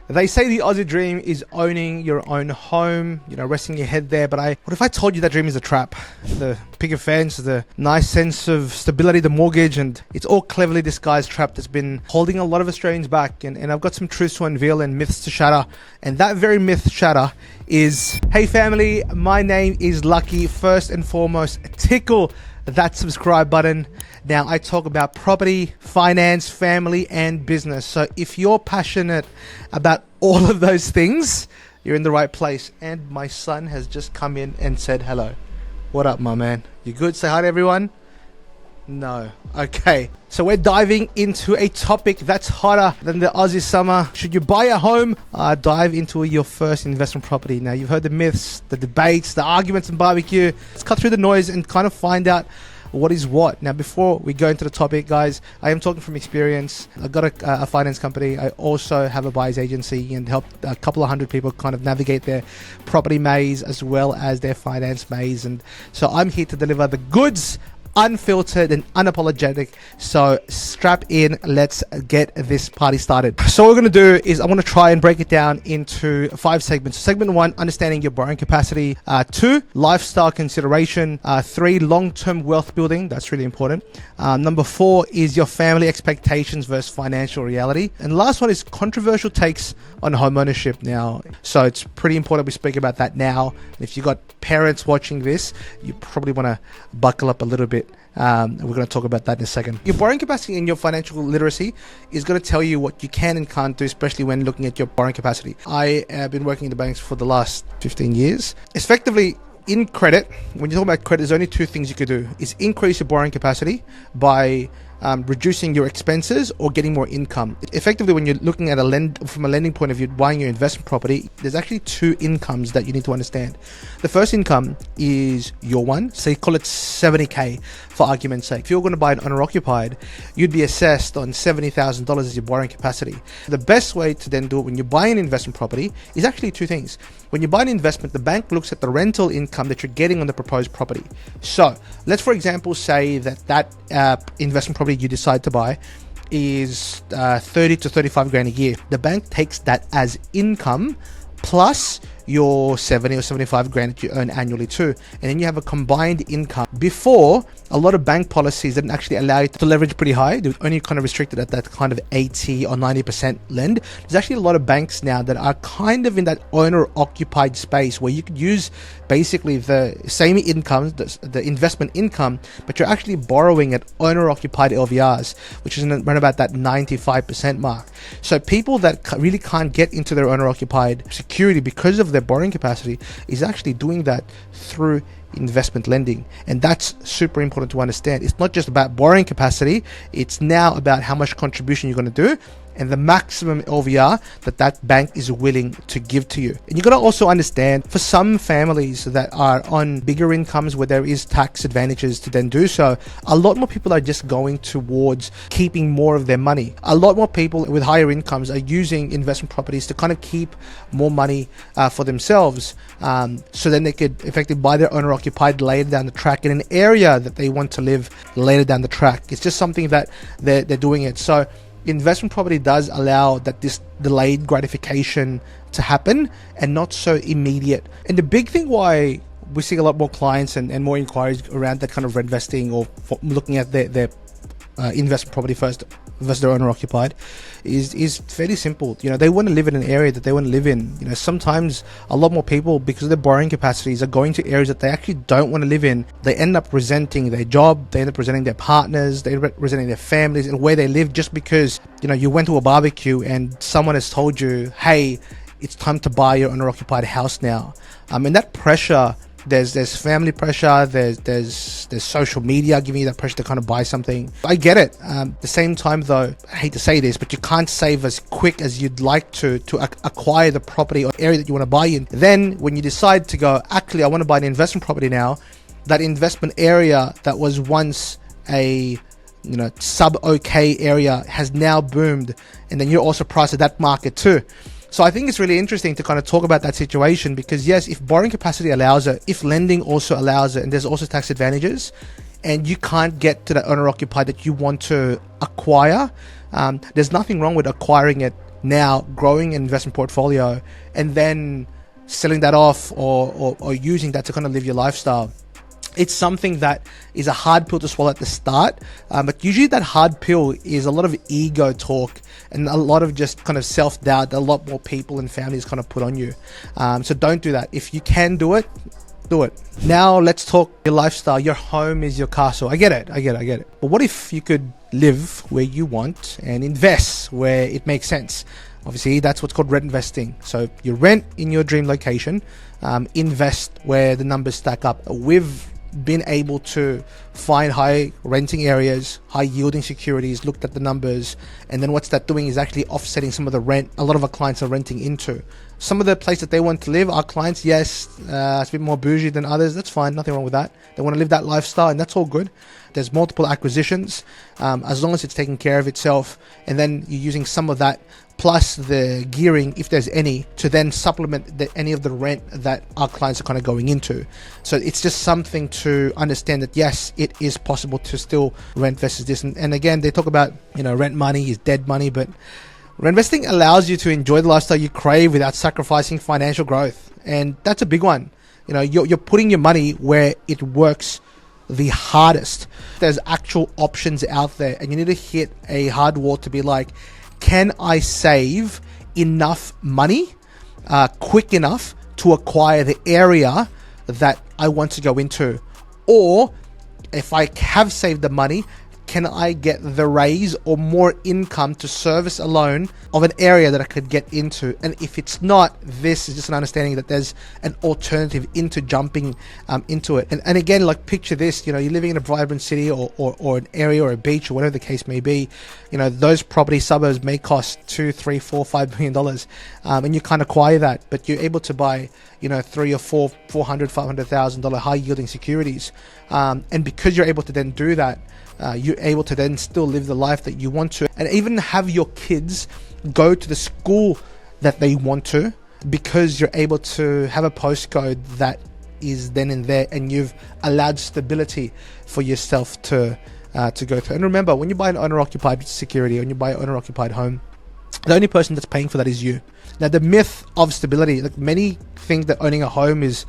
They say the Aussie dream is owning your own home, resting your head there. But what if I told you that dream is a trap? The picket fence, the nice sense of stability, the mortgage, and it's all cleverly disguised trap that's been holding a lot of Australians back. And I've got some truths to unveil and myths to shatter. And that very myth shatter is, hey family, my name is Lucky. First and foremost, tickle that subscribe button. Now, I talk about property, finance, family, and business. So if you're passionate about all of those things, you're in the right place. And my son has just come in and said hello. What up, my man? You good? Say hi to everyone. No. Okay. So we're diving into a topic that's hotter than the Aussie summer. Should you buy a home? Dive into your first investment property. Now, you've heard the myths, the debates, the arguments and barbecue. Let's cut through the noise and kind of find out what is what. Now, before we go into the topic, guys, I am talking from experience. I've got a finance company. I also have a buyer's agency and help a couple of hundred people kind of navigate their property maze as well as their finance maze. And so I'm here to deliver the goods, unfiltered and unapologetic. So strap in, let's get this party started. So what we're going to do is I want to try and break it down into 5 segments. Segment 1, understanding your borrowing capacity. 2, lifestyle consideration. 3, long-term wealth building. That's really important. Number 4 is your family expectations versus financial reality. And the last one is controversial takes on home ownership now. So it's pretty important we speak about that now. If you've got parents watching this, you probably want to buckle up a little bit. We're going to talk about that in a second. Your borrowing capacity and your financial literacy is going to tell you what you can and can't do, especially when looking at your borrowing capacity. I have been working in the banks for the last 15 years. Effectively, in credit, when you talk about credit, there's only 2 things you could do. Is increase your borrowing capacity by reducing your expenses or getting more income. Effectively, when you're looking at from a lending point of view, buying your investment property, there's actually 2 incomes that you need to understand. The first income is your one, say call it 70K for argument's sake. If you're going to buy an owner-occupied, you'd be assessed on $70,000 as your borrowing capacity. The best way to then do it when you're buying an investment property is actually 2 things. When you buy an investment, the bank looks at the rental income that you're getting on the proposed property. So let's, for example, say that investment property you decide to buy is 30 to 35 grand a year. The bank takes that as income plus your 70 or 75 grand that you earn annually too. And then you have a combined income. Before, a lot of bank policies didn't actually allow you to leverage pretty high. They were only kind of restricted at that kind of 80 or 90% lend. There's actually a lot of banks now that are kind of in that owner-occupied space where you could use basically the same income, the investment income, but you're actually borrowing at owner-occupied LVRs, which is around about that 95% mark. So people that really can't get into their owner-occupied security because of their borrowing capacity is actually doing that through investment lending. And that's super important to understand. It's not just about borrowing capacity, it's now about how much contribution you're going to do and the maximum LVR that bank is willing to give to you. And you got to also understand, for some families that are on bigger incomes where there is tax advantages to then do so, a lot more people are just going towards keeping more of their money. A lot more people with higher incomes are using investment properties to kind of keep more money for themselves, so then they could effectively buy their owner-occupied later down the track in an area that they want to live later down the track. It's just something that they're doing it. So investment property does allow that this delayed gratification to happen and not so immediate. And the big thing why we see a lot more clients and more inquiries around that kind of rentvesting or looking at their investment property first versus their owner occupied is fairly simple. They want to live in an area that they want to live in. Sometimes a lot more people, because of their borrowing capacities, are going to areas that they actually don't want to live in. They end up resenting their job, they end up resenting their partners, they end up resenting their families and where they live, just because you went to a barbecue and someone has told you, hey, it's time to buy your owner occupied house now. And that pressure, there's family pressure, there's social media giving you that pressure to kind of buy something. I get it. At the same time though, I hate to say this, but you can't save as quick as you'd like to acquire the property or area that you want to buy in. Then when you decide to go, actually I want to buy an investment property now, that investment area that was once a sub-okay area has now boomed, and then you're also priced at that market too. So I think it's really interesting to kind of talk about that situation, because yes, if borrowing capacity allows it, if lending also allows it, and there's also tax advantages, and you can't get to the owner occupied that you want to acquire, there's nothing wrong with acquiring it now growing an investment portfolio and then selling that off or using that to kind of live your lifestyle. It's something that is a hard pill to swallow at the start, but usually that hard pill is a lot of ego talk and a lot of just kind of self-doubt that a lot more people and families kind of put on you. So don't do that. If you can do it, do it. Now let's talk your lifestyle. Your home is your castle. I get it. But what if you could live where you want and invest where it makes sense? Obviously, that's what's called rent investing. So you rent in your dream location, invest where the numbers stack up. We've been able to find high renting areas, high yielding securities, looked at the numbers, and then what's that doing is actually offsetting some of the rent a lot of our clients are renting into. Some of the place that they want to live, our clients, yes, it's a bit more bougie than others. That's fine, nothing wrong with that. They want to live that lifestyle, and that's all good. There's multiple acquisitions, as long as it's taking care of itself, and then you're using some of that plus the gearing, if there's any, to then supplement any of the rent that our clients are kind of going into. So it's just something to understand that yes, it is possible to still rent versus this. And again, they talk about, rent money is dead money, but rent investing allows you to enjoy the lifestyle you crave without sacrificing financial growth. And that's a big one. You're putting your money where it works the hardest. There's actual options out there, and you need to hit a hard wall to be like, can I save enough money quick enough to acquire the area that I want to go into? Or if I have saved the money, can I get the raise or more income to service a loan of an area that I could get into? And if it's not, this is just an understanding that there's an alternative into jumping into it. And again, like picture this, you're living in a vibrant city or an area or a beach or whatever the case may be. Those property suburbs may cost $2, $3, $4, $5 million, and you can't acquire that, but you're able to buy, $300,000 or $400,000 high yielding securities. And because you're able to then do that, you're able to then still live the life that you want to, and even have your kids go to the school that they want to, because you're able to have a postcode that is then in there, and you've allowed stability for yourself to go through. And remember, when you buy an owner-occupied security, when you buy an owner-occupied home, the only person that's paying for that is you. Now, the myth of stability, like many think that owning a home is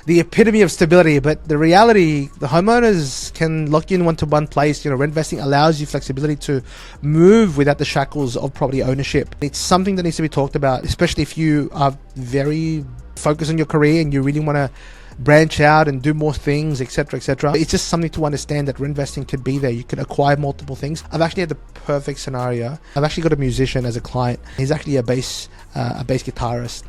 the epitome of stability, but the reality, the homeowners can lock you in one-to-one place. Rent investing allows you flexibility to move without the shackles of property ownership. It's something that needs to be talked about, especially if you are very focused on your career and you really want to branch out and do more things, etc., etc. It's just something to understand that rent investing could be there. You could acquire multiple things. I've actually had the perfect scenario. I've actually got a musician as a client. He's actually a bass guitarist,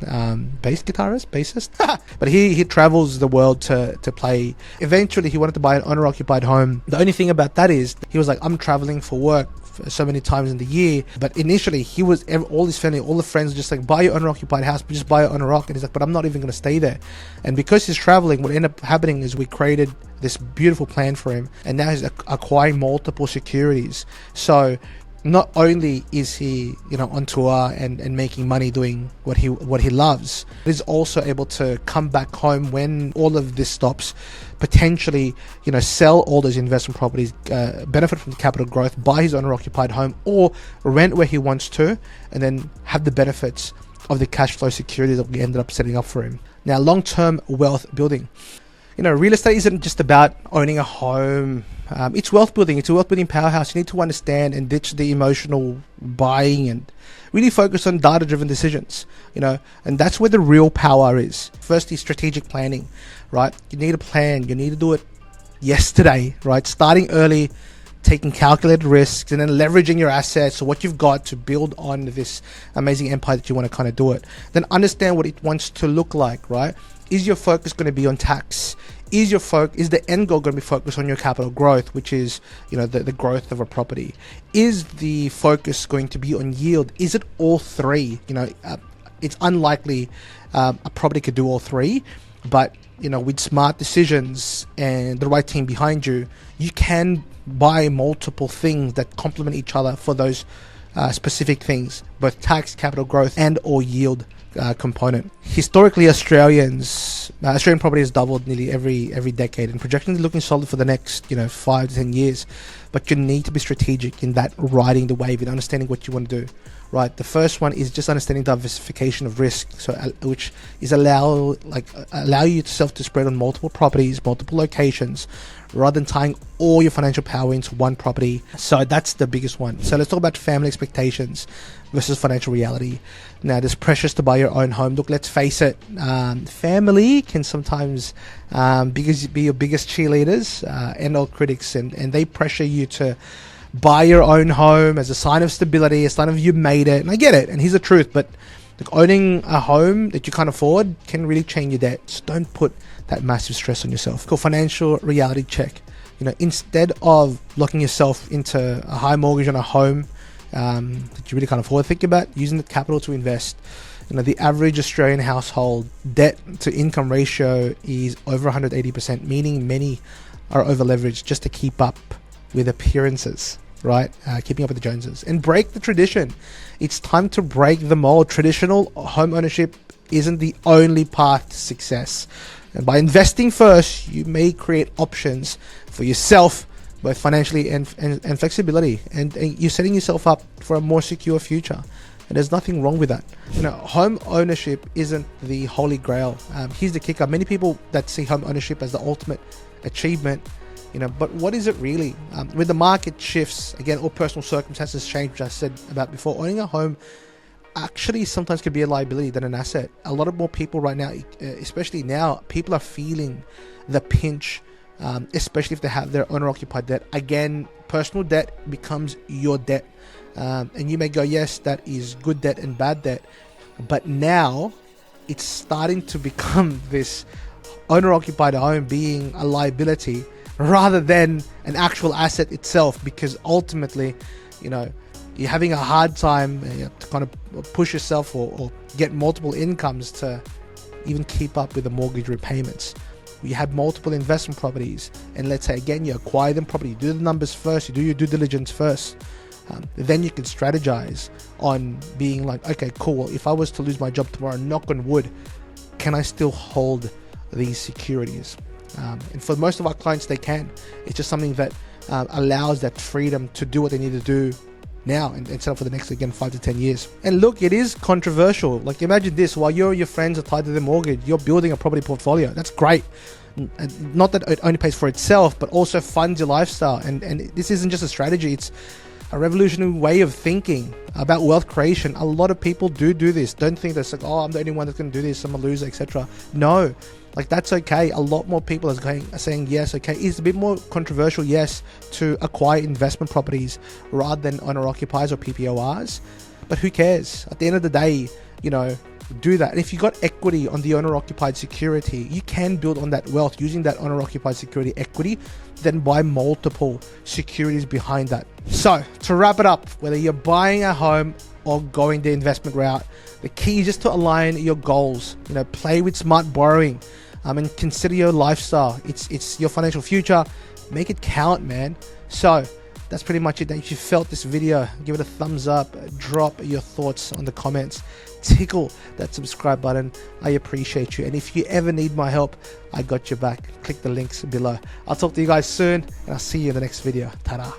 bassist. But he travels the world to play. Eventually, he wanted to buy an owner-occupied home. The only thing about that is he was like, I'm traveling for work so many times in the year. But initially, he was all his family, all the friends, just like, buy your owner-occupied house, but just buy it owner-occupied. And he's like, but I'm not even going to stay there. And because he's traveling, what ended up happening is we created this beautiful plan for him, and now he's acquiring multiple securities. So not only is he on tour and making money doing what he loves, he's also able to come back home when all of this stops, potentially sell all those investment properties, benefit from the capital growth, buy his owner occupied home, or rent where he wants to, and then have the benefits of the cash flow security that we ended up setting up for him. Now, long-term wealth building. Real estate isn't just about owning a home. It's wealth building. It's a wealth building powerhouse. You need to understand and ditch the emotional buying and really focus on data-driven decisions, and that's where the real power is. Firstly, strategic planning, right? You need a plan. You need to do it yesterday, right? Starting early, taking calculated risks, and then leveraging your assets, so what you've got to build on this amazing empire that you want to kind of do it. Then understand what it wants to look like, right? Is your focus going to be on tax? Is the end goal going to be focused on your capital growth, which is the growth of a property? Is the focus going to be on yield? Is it all three? It's unlikely a property could do all three, but with smart decisions and the right team behind you, you can buy multiple things that complement each other for those specific things, both tax, capital growth, and or yield component. Historically, Australian property has doubled nearly every decade, and projections are looking solid for the next 5 to 10 years. But you need to be strategic in that riding the wave and understanding what you want to do. right? The first one is just understanding diversification of risk, so which is allow you yourself to spread on multiple properties, multiple locations, rather than tying all your financial power into one property. So that's the biggest one. So let's talk about family expectations versus financial reality. Now, there's pressures to buy your own home. Look, let's face it, family can sometimes be your biggest cheerleaders and or critics, and they pressure you to buy your own home as a sign of stability, a sign of you made it. And I get it, and here's the truth, but look, owning a home that you can't afford can really change your debt. So don't put that massive stress on yourself. Called financial reality check. Instead of locking yourself into a high mortgage on a home that you really can't afford, think about using the capital to invest. The average Australian household debt to income ratio is over 180%, meaning many are over leveraged just to keep up with appearances, right? Keeping up with the Joneses, and break the tradition. It's time to break the mold. Traditional home ownership isn't the only path to success. And by investing first, you may create options for yourself, both financially and flexibility, and you're setting yourself up for a more secure future. And there's nothing wrong with that. Home ownership isn't the holy grail. Here's the kicker: many people that see home ownership as the ultimate achievement, but what is it really? When the market shifts, again, or personal circumstances change, which I said about before, owning a home actually sometimes can be a liability than an asset. A lot of more people right now, especially now, people are feeling the pinch, especially if they have their owner-occupied debt. Again, personal debt becomes your debt. And you may go, yes, that is good debt and bad debt. But now it's starting to become this owner-occupied home being a liability rather than an actual asset itself, because ultimately, you're having a hard time to kind of push yourself or get multiple incomes to even keep up with the mortgage repayments. You have multiple investment properties, and let's say again you acquire them properly, you do the numbers first, you do your due diligence first, then you can strategize on being like, okay, cool, if I was to lose my job tomorrow, knock on wood, can I still hold these securities? And for most of our clients, they can. It's just something that allows that freedom to do what they need to do now and set up for the next, again, 5 to 10 years. And look, it is controversial. Like, imagine this: while you or your friends are tied to their mortgage, you're building a property portfolio. That's great. And not that it only pays for itself, but also funds your lifestyle. And this isn't just a strategy, it's a revolutionary way of thinking about wealth creation. A lot of people do this. Don't think that's like, oh, I'm the only one that's going to do this, I'm a loser, etc. No, like, that's okay. A lot more people are saying yes. Okay, it's a bit more controversial, yes, to acquire investment properties rather than owner occupiers or PPORs, but who cares? At the end of the day, do that. And if you got equity on the owner-occupied security, you can build on that wealth using that owner-occupied security equity, then buy multiple securities behind that. So to wrap it up, whether you're buying a home or going the investment route, the key is just to align your goals. Play with smart borrowing, and consider your lifestyle. It's your financial future. Make it count, man. So that's pretty much it. If you felt this video, give it a thumbs up, drop your thoughts on the comments, tickle that subscribe button. I appreciate you. And if you ever need my help, I got your back. Click the links below. I'll talk to you guys soon, and I'll see you in the next video. Ta-da.